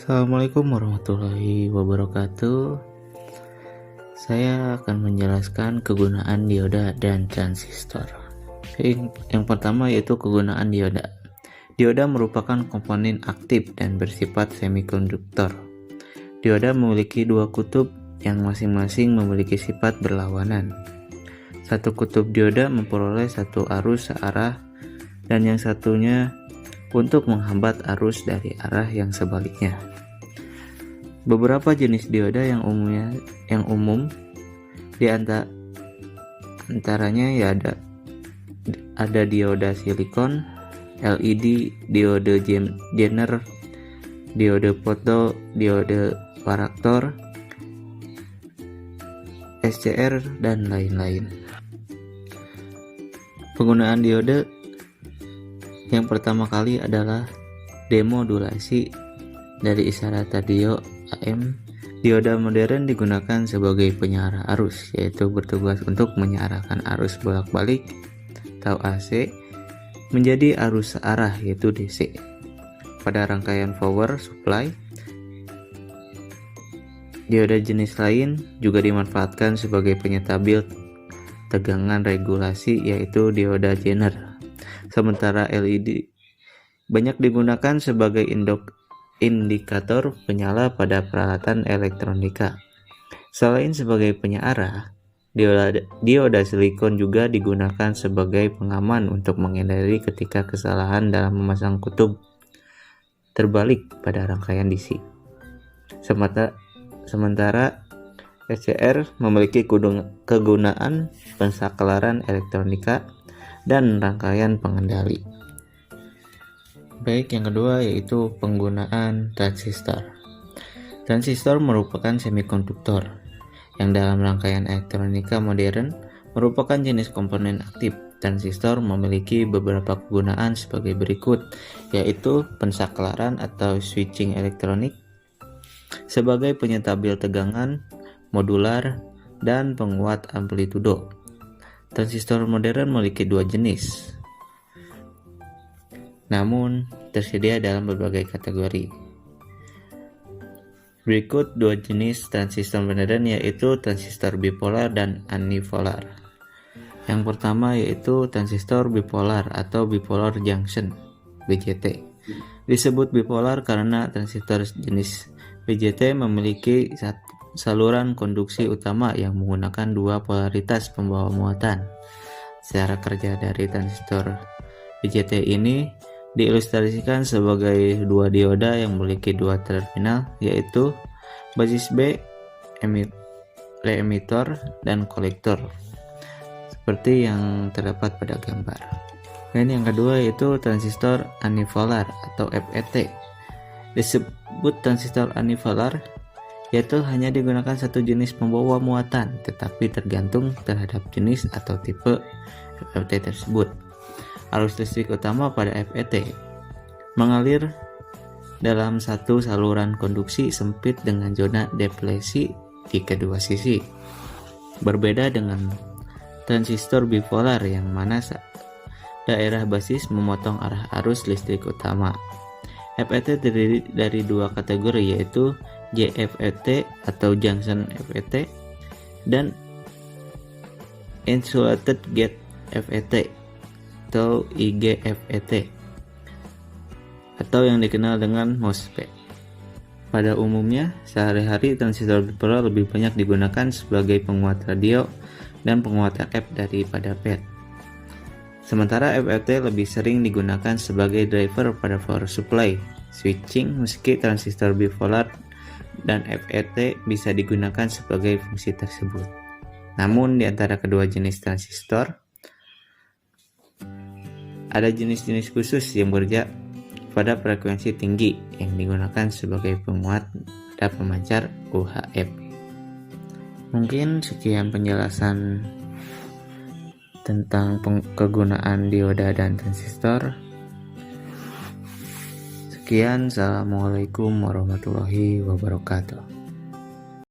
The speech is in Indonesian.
Assalamualaikum warahmatullahi wabarakatuh. Saya akan menjelaskan kegunaan dioda dan transistor. Yang pertama yaitu kegunaan dioda. Dioda merupakan komponen aktif dan bersifat semikonduktor. Dioda memiliki dua kutub yang masing-masing memiliki sifat berlawanan. Satu kutub dioda memperoleh satu arus searah dan yang satunya untuk menghambat arus dari arah yang sebaliknya. Beberapa jenis dioda yang umum di antaranya ya ada dioda silikon, LED, diode Zener, diode foto, diode varaktor, SCR dan lain-lain. Penggunaan diode yang pertama kali adalah demodulasi dari isyarat radio AM. Dioda modern digunakan sebagai penyiar arus, yaitu bertugas untuk menyiarkan arus bolak-balik atau AC menjadi arus searah, yaitu DC. Pada rangkaian power supply, dioda jenis lain juga dimanfaatkan sebagai penyetabil tegangan regulasi, yaitu dioda Zener. Sementara LED banyak digunakan sebagai indikator penyala pada peralatan elektronika. Selain sebagai penyiar, dioda silikon juga digunakan sebagai pengaman untuk menghindari ketika kesalahan dalam memasang kutub terbalik pada rangkaian DC. Sementara SCR memiliki kegunaan pensakelaran elektronika dan rangkaian pengendali. Baik, yang kedua yaitu penggunaan transistor. Transistor merupakan semikonduktor yang dalam rangkaian elektronika modern merupakan jenis komponen aktif. Transistor memiliki beberapa kegunaan sebagai berikut, yaitu pensakelaran atau switching elektronik, sebagai penyetabil tegangan, modular, dan penguat amplitudo. Transistor modern memiliki dua jenis, namun tersedia dalam berbagai kategori. Berikut dua jenis transistor modern, yaitu transistor bipolar dan unipolar. Yang pertama yaitu transistor bipolar atau bipolar junction (BJT). Disebut bipolar karena transistor jenis BJT memiliki saluran konduksi utama yang menggunakan dua polaritas pembawa muatan. Cara kerja dari transistor BJT ini diilustrasikan sebagai dua dioda yang memiliki dua terminal, yaitu basis B, emitor, dan kolektor, seperti yang terdapat pada gambar. Dan yang kedua yaitu transistor unipolar atau FET. Disebut transistor unipolar yaitu hanya digunakan satu jenis pembawa muatan, tetapi tergantung terhadap jenis atau tipe FET tersebut. Arus listrik utama pada FET mengalir dalam satu saluran konduksi sempit dengan zona deflesi di kedua sisi. Berbeda dengan transistor bipolar yang mana daerah basis memotong arah arus listrik utama. FET terdiri dari dua kategori, yaitu JFET atau junction FET dan insulated gate FET atau IGFET, atau yang dikenal dengan MOSFET. Pada umumnya, sehari-hari transistor bipolar lebih banyak digunakan sebagai penguat radio dan penguat RF daripada FET. Sementara FET lebih sering digunakan sebagai driver pada power supply switching, meski transistor bipolar dan FET bisa digunakan sebagai fungsi tersebut. Namun di antara kedua jenis transistor ada jenis-jenis khusus yang bekerja pada frekuensi tinggi yang digunakan sebagai penguat pada pemancar UHF. Mungkin sekian penjelasan tentang kegunaan dioda dan transistor. Sekian, assalamualaikum warahmatullahi wabarakatuh.